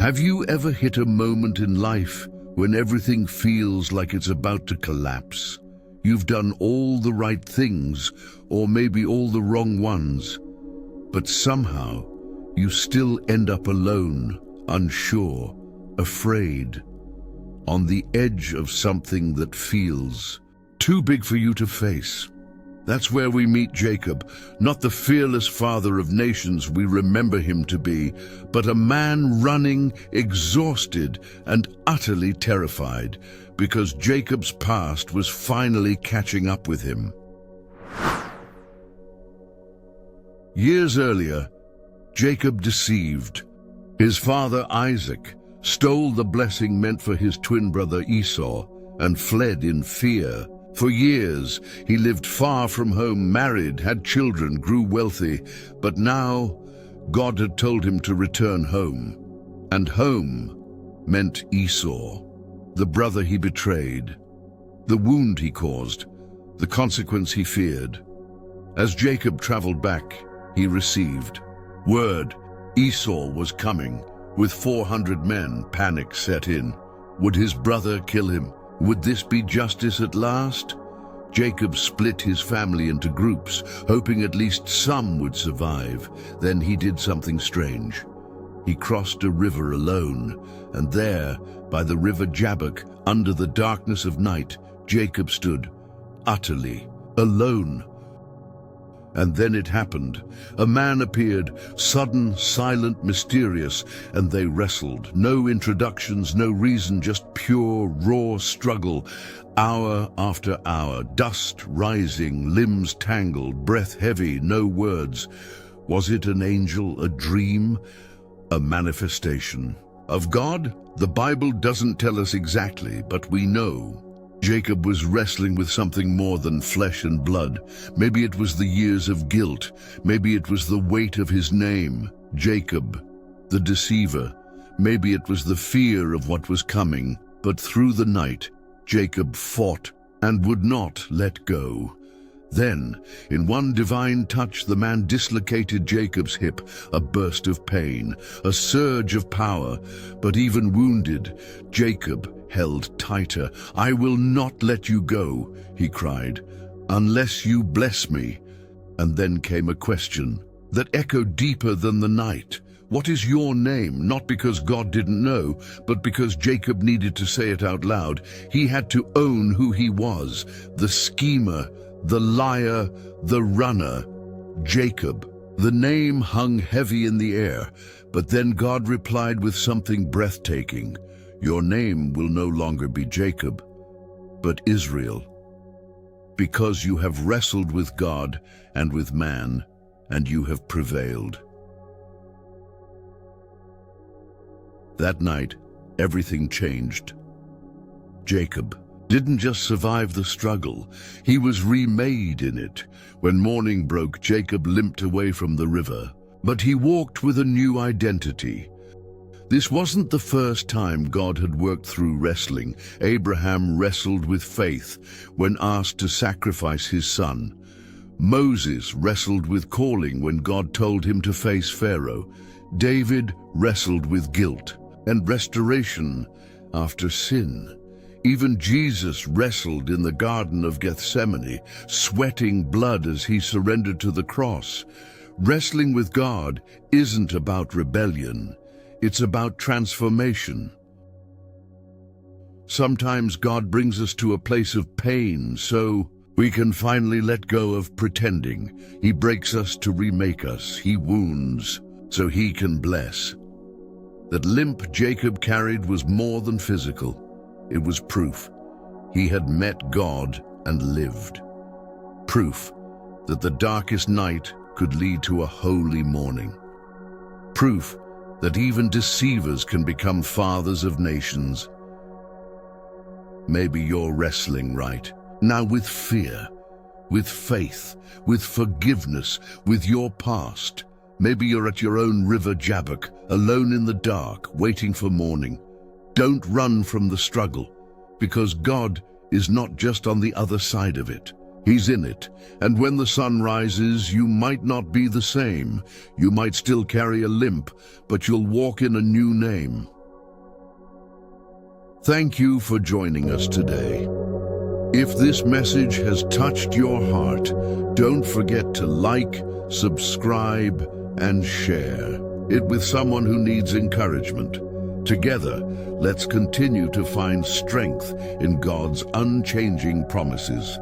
Have you ever hit a moment in life when everything feels like it's about to collapse? You've done all the right things, or maybe all the wrong ones, but somehow you still end up alone, unsure, afraid, on the edge of something that feels too big for you to face. That's where we meet Jacob, not the fearless father of nations we remember him to be, but a man running, exhausted, and utterly terrified, because Jacob's past was finally catching up with him. Years earlier, Jacob deceived. His father Isaac stole the blessing meant for his twin brother Esau and fled in fear. For years, he lived far from home, married, had children, grew wealthy, but now God had told him to return home. And home meant Esau, the brother he betrayed, the wound he caused, the consequence he feared. As Jacob traveled back, he received word Esau was coming. With 400 men, panic set in. Would his brother kill him? Would this be justice at last? Jacob split his family into groups, hoping at least some would survive. Then he did something strange. He crossed a river alone, and there, by the river Jabbok, under the darkness of night, Jacob stood, utterly alone. And then it happened. A man appeared, sudden, silent, mysterious, and they wrestled. No introductions, no reason, just pure, raw struggle. Hour after hour, dust rising, limbs tangled, breath heavy, no words. Was it an angel, a dream, a manifestation of God? The Bible doesn't tell us exactly, but we know. Jacob was wrestling with something more than flesh and blood. Maybe it was the years of guilt. Maybe it was the weight of his name, Jacob, the deceiver. Maybe it was the fear of what was coming. But through the night, Jacob fought and would not let go. Then, in one divine touch, the man dislocated Jacob's hip, a burst of pain, a surge of power. But even wounded, Jacob held tighter. "I will not let you go," he cried, "unless you bless me." And then came a question that echoed deeper than the night. "What is your name?" Not because God didn't know, but because Jacob needed to say it out loud. He had to own who he was, the schemer, the liar, the runner, Jacob. The name hung heavy in the air, but then God replied with something breathtaking. "Your name will no longer be Jacob, but Israel, because you have wrestled with God and with man, and you have prevailed." That night, everything changed. Jacob didn't just survive the struggle, he was remade in it. When morning broke, Jacob limped away from the river, but he walked with a new identity. This wasn't the first time God had worked through wrestling. Abraham wrestled with faith when asked to sacrifice his son. Moses wrestled with calling when God told him to face Pharaoh. David wrestled with guilt and restoration after sin. Even Jesus wrestled in the Garden of Gethsemane, sweating blood as he surrendered to the cross. Wrestling with God isn't about rebellion. It's about transformation. Sometimes God brings us to a place of pain so we can finally let go of pretending. He breaks us to remake us. He wounds so he can bless. That limp Jacob carried was more than physical. It was proof he had met God and lived. Proof that the darkest night could lead to a holy morning. Proof that even deceivers can become fathers of nations. Maybe you're wrestling right now with fear, with faith, with forgiveness, with your past. Maybe you're at your own river Jabbok, alone in the dark, waiting for morning. Don't run from the struggle, because God is not just on the other side of it. He's in it, and when the sun rises, you might not be the same. You might still carry a limp, but you'll walk in a new name. Thank you for joining us today. If this message has touched your heart, don't forget to like, subscribe, and share it with someone who needs encouragement. Together, let's continue to find strength in God's unchanging promises.